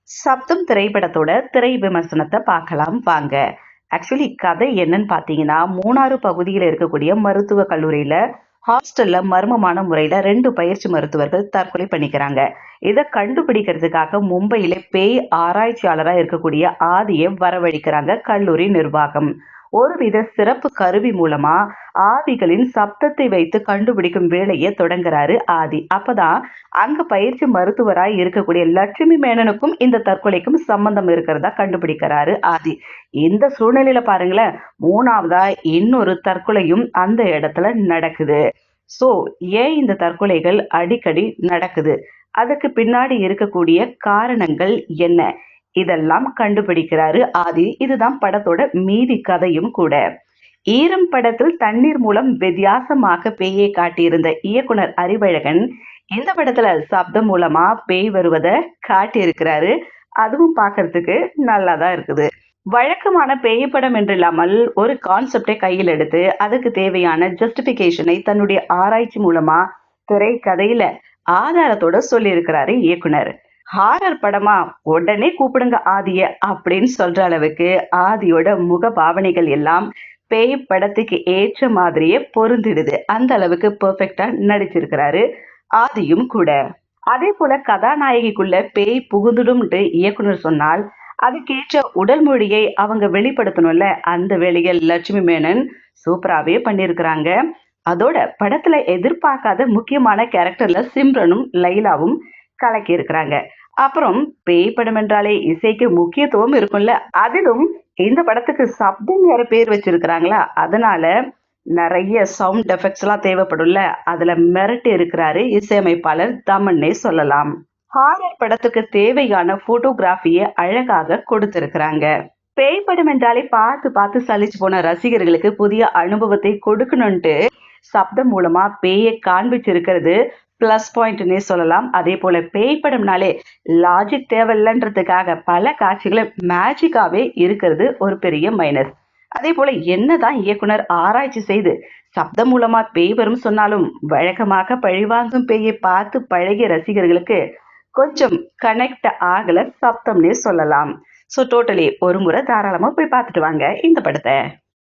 சப்தம் திரைப்படத்தோட திரை விமர்சனத்தை பார்க்கலாம் வாங்க. ஆக்சுவலி கதை என்னன்னு பார்த்தீங்கன்னா, மூணாறு பகுதியில் இருக்கக்கூடிய மருத்துவ கல்லூரியில ஹாஸ்டல்ல மர்மமான முறையில 2 பயிற்சி மருத்துவர்கள் தற்கொலை பண்ணிக்கிறாங்க. இதை கண்டுபிடிக்கிறதுக்காக மும்பையில பேய் ஆராய்ச்சியாளரா இருக்கக்கூடிய ஆதியை வரவழைக்கிறாங்க கல்லூரி நிர்வாகம். ஒருவித சிறப்பு கருவி மூலமா ஆவிகளின் சப்தத்தை வைத்து கண்டுபிடிக்கும் வேலையை தொடங்குறாரு ஆதி. அப்பதான் அங்க பயிற்சி மருத்துவராய் இருக்கக்கூடிய லட்சுமி மேனனுக்கும் இந்த தற்கொலைக்கும் சம்பந்தம் இருக்கிறதா கண்டுபிடிக்கிறாரு ஆதி. இந்த சூழ்நிலையில பாருங்களேன், மூணாவதா இன்னொரு தற்கொலையும் அந்த இடத்துல நடக்குது. சோ ஏன் இந்த தற்கொலைகள் அடிக்கடி நடக்குது, அதுக்கு பின்னாடி இருக்கக்கூடிய காரணங்கள் என்ன, இதெல்லாம் கண்டுபிடிக்கிறாரு ஆதி. இதுதான் படத்தோட மீதி கதையும் கூட. ஈரம் படத்தில் தண்ணீர் மூலம் வித்தியாசமாக பேயை காட்டியிருந்த இயக்குனர் அறிவழகன் இந்த படத்துல சப்தம் மூலமா பேய் வருவத காட்டியிருக்கிறாரு. அதுவும் பார்க்கிறதுக்கு நல்லாதான் இருக்குது. வழக்கமான பேய் படம் என்று இல்லாமல் ஒரு கான்செப்டை கையில் எடுத்து அதுக்கு தேவையான ஜஸ்டிபிகேஷனை தன்னுடைய ஆராய்ச்சி மூலமா திரைக்கதையில ஆதாரத்தோட சொல்லி இருக்கிறாரு இயக்குனர். ஹாரர் படமா, உடனே கூப்பிடுங்க ஆதிய அப்படின்னு சொல்ற அளவுக்கு ஆதியோட முக பாவனைகள் எல்லாம் பேய் படத்துக்கு ஏற்ற மாதிரியே பொருந்திடுது. அந்த அளவுக்கு பெர்ஃபெக்டா நடிச்சிருக்கிறாரு ஆதியும் கூட. அதே போல கதாநாயகிக்குள்ள பேய் புகுந்துடும்ட்டு இயக்குனர் சொன்னால் அதுக்கேற்ற உடல் மொழியை அவங்க வெளிப்படுத்தணும்ல. அந்த வேலையை லட்சுமி மேனன் சூப்பராவே பண்ணியிருக்கிறாங்க. அதோட படத்துல எதிர்பார்க்காத முக்கியமான கேரக்டர்ல சிம்ரனும் லைலாவும் கலக்கி இருக்கிறாங்க. அப்புறம் பேய் படம் என்றாலே இசைக்கு முக்கியத்துவம் இருக்கும்ல. அதிலும் இந்த படத்துக்கு சப்தம் வேற பேர் வச்சிருக்கிறாங்களா, அதனால நிறைய சவுண்ட் எஃபெக்ட்ஸ் எல்லாம் தேவைப்படும்ல. அதுல மிரட்டி இருக்கிறாரு இசையமைப்பாளர் தமன்னே சொல்லலாம். ஹாரர் படத்துக்கு தேவையான போட்டோகிராஃபியை அழகாக கொடுத்திருக்கிறாங்க. பேய் படம் என்றாலே பார்த்து பார்த்து சலிச்சு போன ரசிகர்களுக்கு புதிய அனுபவத்தை கொடுக்கணும்ட்டு சப்தம் மூலமா பேயை காண்பிச்சிருக்கிறது பிளஸ் பாயிண்ட்னே சொல்லலாம். அதே போல பேய் படம்னாலே லாஜிக் தேவையில்லைன்றதுக்காக பல காட்சிகளை மேஜிக்காவே இருக்கிறது ஒரு பெரிய மைனஸ். அதே போல என்னதான் இயக்குனர் ஆராய்ச்சி செய்து சப்தம் மூலமா பேய் வரும் சொன்னாலும் வழக்கமாக பழிவாங்கும் பேயை பார்த்து பழகிய ரசிகர்களுக்கு கொஞ்சம் கனெக்ட் ஆகல சப்தம்னே சொல்லலாம். ஸோ டோட்டலி ஒரு முறை தாராளமா போய் பார்த்துட்டு வாங்க இந்த படத்தை.